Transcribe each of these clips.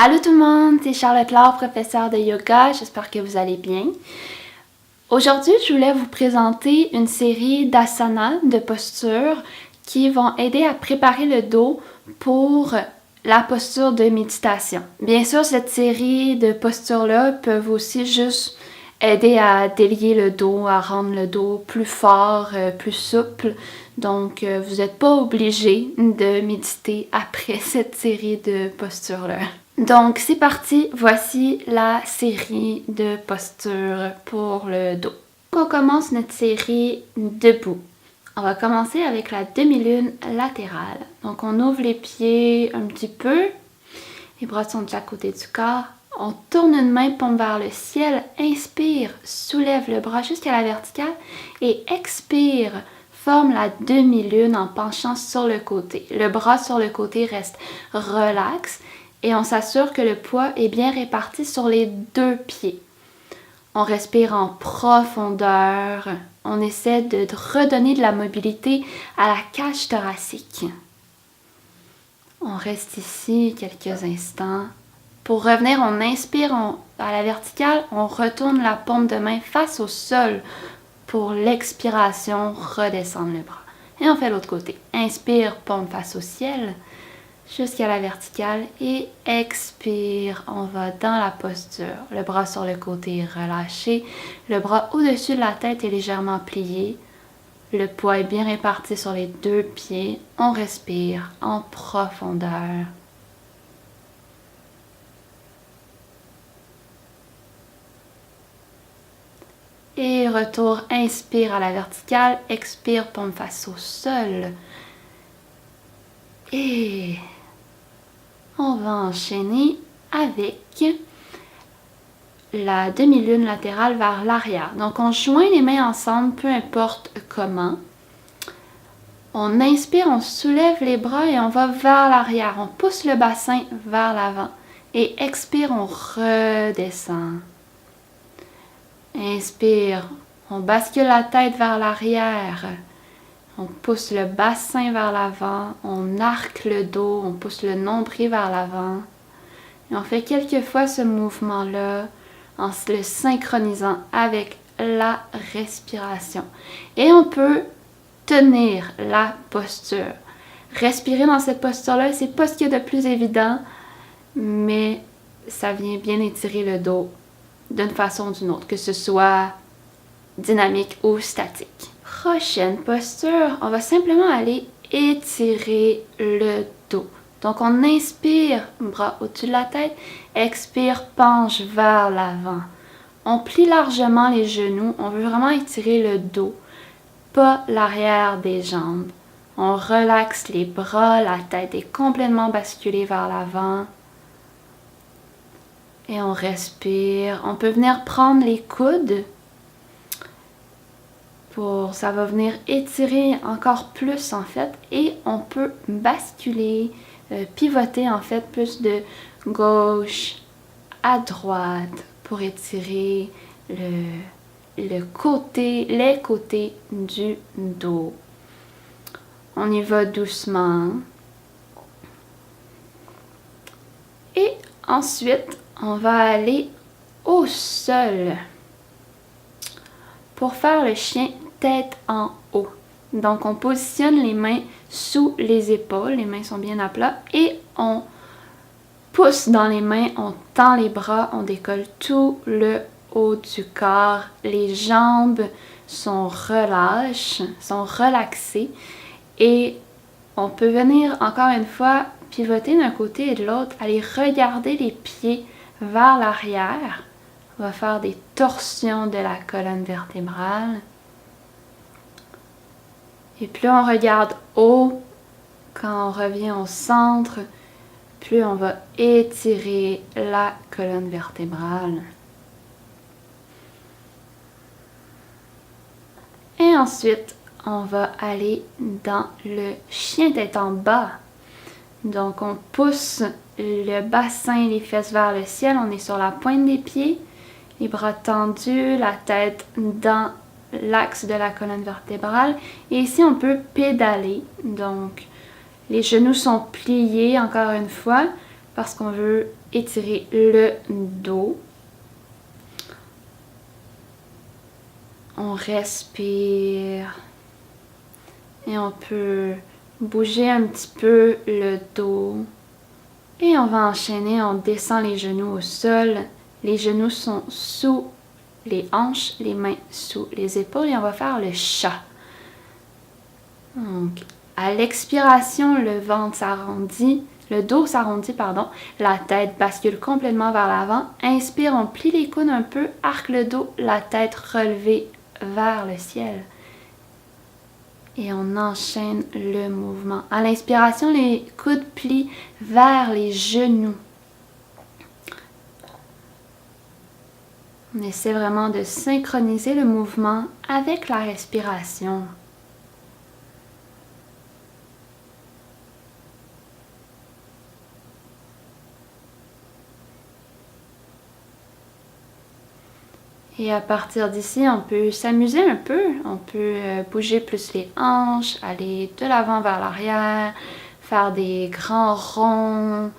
Allô tout le monde, c'est Charlotte Laure, professeure de yoga, j'espère que vous allez bien. Aujourd'hui, je voulais vous présenter une série d'asanas, de postures, qui vont aider à préparer le dos pour la posture de méditation. Bien sûr, cette série de postures-là peuvent aussi juste aider à délier le dos, à rendre le dos plus fort, plus souple. Donc, vous n'êtes pas obligé de méditer après cette série de postures-là. Donc, c'est parti, voici la série de postures pour le dos. Donc, on commence notre série debout. On va commencer avec la demi-lune latérale. Donc, on ouvre les pieds un petit peu, les bras sont de chaque côté du corps. On tourne une main, paume vers le ciel, inspire, soulève le bras jusqu'à la verticale et expire, forme la demi-lune en penchant sur le côté. Le bras sur le côté reste relax et on s'assure que le poids est bien réparti sur les deux pieds. On respire en profondeur, on essaie de redonner de la mobilité à la cage thoracique. On reste ici quelques instants. Pour revenir, on inspire à la verticale, on retourne la paume de main face au sol. Pour l'expiration, redescendre le bras. Et on fait l'autre côté. Inspire, paume face au ciel, jusqu'à la verticale. Et expire, on va dans la posture. Le bras sur le côté est relâché. Le bras au-dessus de la tête est légèrement plié. Le poids est bien réparti sur les deux pieds. On respire en profondeur. Et retour, inspire à la verticale, expire, paume face au sol. Et on va enchaîner avec la demi-lune latérale vers l'arrière. Donc on joint les mains ensemble, peu importe comment. On inspire, on soulève les bras et on va vers l'arrière. On pousse le bassin vers l'avant. Et expire, on redescend. Inspire, on bascule la tête vers l'arrière, on pousse le bassin vers l'avant, on arque le dos, on pousse le nombril vers l'avant. Et on fait quelques fois ce mouvement-là en se le synchronisant avec la respiration. Et on peut tenir la posture. Respirer dans cette posture-là, c'est pas ce qu'il y a de plus évident, mais ça vient bien étirer le dos d'une façon ou d'une autre, que ce soit dynamique ou statique. Prochaine posture, on va simplement aller étirer le dos. Donc on inspire, bras au-dessus de la tête, expire, penche vers l'avant. On plie largement les genoux, on veut vraiment étirer le dos, pas l'arrière des jambes. On relaxe les bras, la tête est complètement basculée vers l'avant. Et on respire. On peut venir prendre les coudes. Ça va venir étirer encore plus en fait. Et on peut basculer, pivoter en fait plus de gauche à droite pour étirer les côtés du dos. On y va doucement. Et ensuite, on va aller au sol pour faire le chien tête en haut. Donc, on positionne les mains sous les épaules, les mains sont bien à plat et on pousse dans les mains, on tend les bras, on décolle tout le haut du corps. Les jambes sont relâchées, sont relaxées et on peut venir encore une fois pivoter d'un côté et de l'autre, aller regarder les pieds vers l'arrière. On va faire des torsions de la colonne vertébrale. Et plus on regarde haut, quand on revient au centre, plus on va étirer la colonne vertébrale. Et ensuite, on va aller dans le chien tête en bas. Donc, on pousse le bassin, les fesses vers le ciel. On est sur la pointe des pieds, les bras tendus, la tête dans l'axe de la colonne vertébrale. Et ici, on peut pédaler. Donc, les genoux sont pliés, encore une fois. parce qu'on veut étirer le dos. On respire et on peut bouger un petit peu le dos. Et on va enchaîner, on descend les genoux au sol. Les genoux sont sous les hanches, les mains sous les épaules et on va faire le chat. Donc, à l'expiration, le ventre s'arrondit, le dos s'arrondit, la tête bascule complètement vers l'avant. Inspire, on plie les coudes un peu, arque le dos, la tête relevée vers le ciel. Et on enchaîne le mouvement. À l'inspiration, les coudes plient vers les genoux. On essaie vraiment de synchroniser le mouvement avec la respiration. Et à partir d'ici, on peut s'amuser un peu. On peut bouger plus les hanches, aller de l'avant vers l'arrière, faire des grands ronds,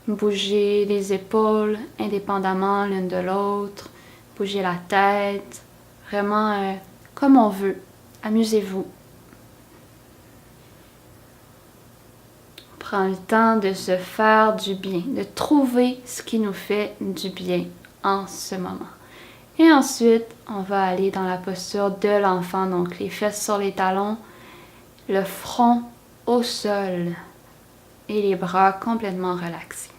bouger les épaules indépendamment l'une de l'autre, bouger la tête, vraiment comme on veut. Amusez-vous. On prend le temps de se faire du bien, de trouver ce qui nous fait du bien en ce moment. Et ensuite, on va aller dans la posture de l'enfant, donc les fesses sur les talons, le front au sol et les bras complètement relaxés.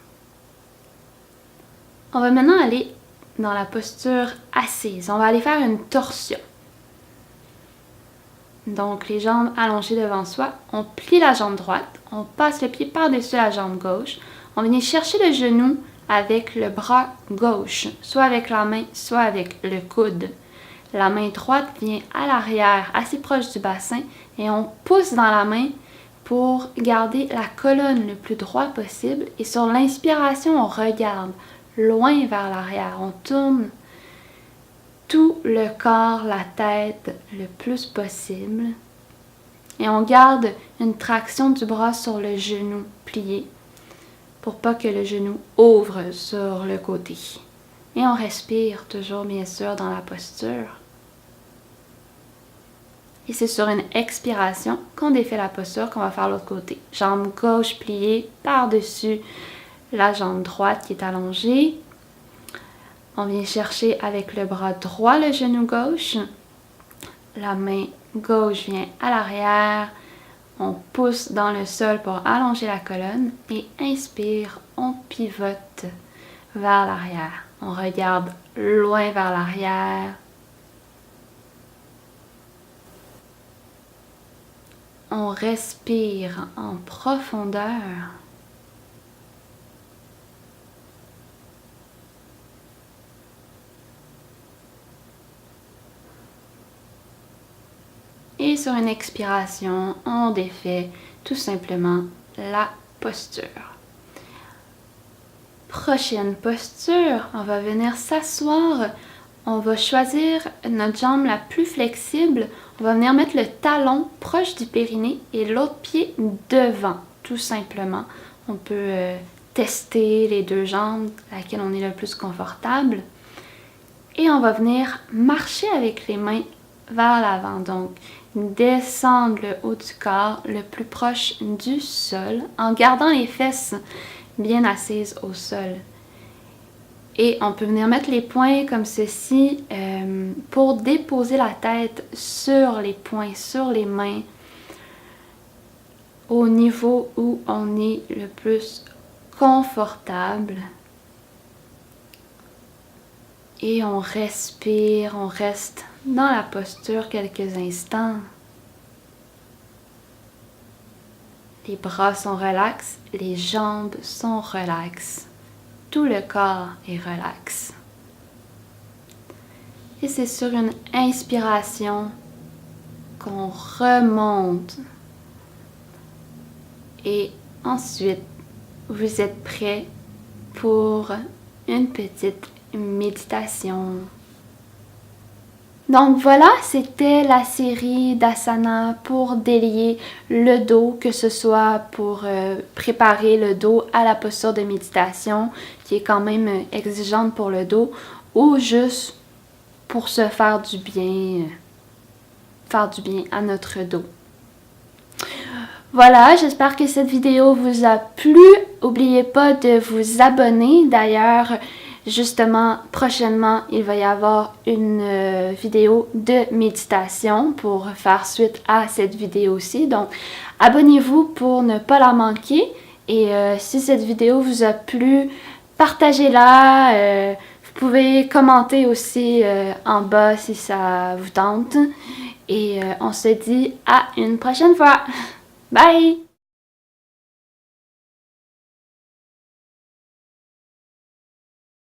On va maintenant aller dans la posture assise. On va aller faire une torsion. Donc les jambes allongées devant soi, on plie la jambe droite, on passe le pied par-dessus la jambe gauche, on vient chercher le genou avec le bras gauche, soit avec la main, soit avec le coude. La main droite vient à l'arrière, assez proche du bassin, et on pousse dans la main pour garder la colonne le plus droit possible. Et sur l'inspiration, on regarde loin vers l'arrière. On tourne tout le corps, la tête, le plus possible. Et on garde une traction du bras sur le genou plié, pour pas que le genou ouvre sur le côté. Et on respire toujours bien sûr dans la posture. Et c'est sur une expiration qu'on défait la posture qu'on va faire l'autre côté. Jambe gauche pliée par-dessus la jambe droite qui est allongée. On vient chercher avec le bras droit le genou gauche. La main gauche vient à l'arrière. On pousse dans le sol pour allonger la colonne et inspire, on pivote vers l'arrière. On regarde loin vers l'arrière. On respire en profondeur. Et sur une expiration, on défait tout simplement la posture. Prochaine posture, on va venir s'asseoir. On va choisir notre jambe la plus flexible. On va venir mettre le talon proche du périnée et l'autre pied devant, tout simplement. On peut tester les deux jambes, laquelle on est le plus confortable. Et on va venir marcher avec les mains vers l'avant. Donc, descendre le haut du corps le plus proche du sol en gardant les fesses bien assises au sol. Et on peut venir mettre les poings comme ceci pour déposer la tête sur les poings, sur les mains, au niveau où on est le plus confortable. Et on respire, on reste dans la posture quelques instants. Les bras sont relax, les jambes sont relaxes. Tout le corps est relax. Et c'est sur une inspiration qu'on remonte. Et ensuite, vous êtes prêt pour une petite méditation. Donc voilà, c'était la série d'asana pour délier le dos, que ce soit pour préparer le dos à la posture de méditation, qui est quand même exigeante pour le dos, ou juste pour se faire du bien à notre dos. Voilà, j'espère que cette vidéo vous a plu. N'oubliez pas de vous abonner. D'ailleurs, justement, prochainement, il va y avoir une vidéo de méditation pour faire suite à cette vidéo-ci. Donc, abonnez-vous pour ne pas la manquer. Et si cette vidéo vous a plu, partagez-la. Vous pouvez commenter aussi en bas si ça vous tente. Et on se dit à une prochaine fois. Bye!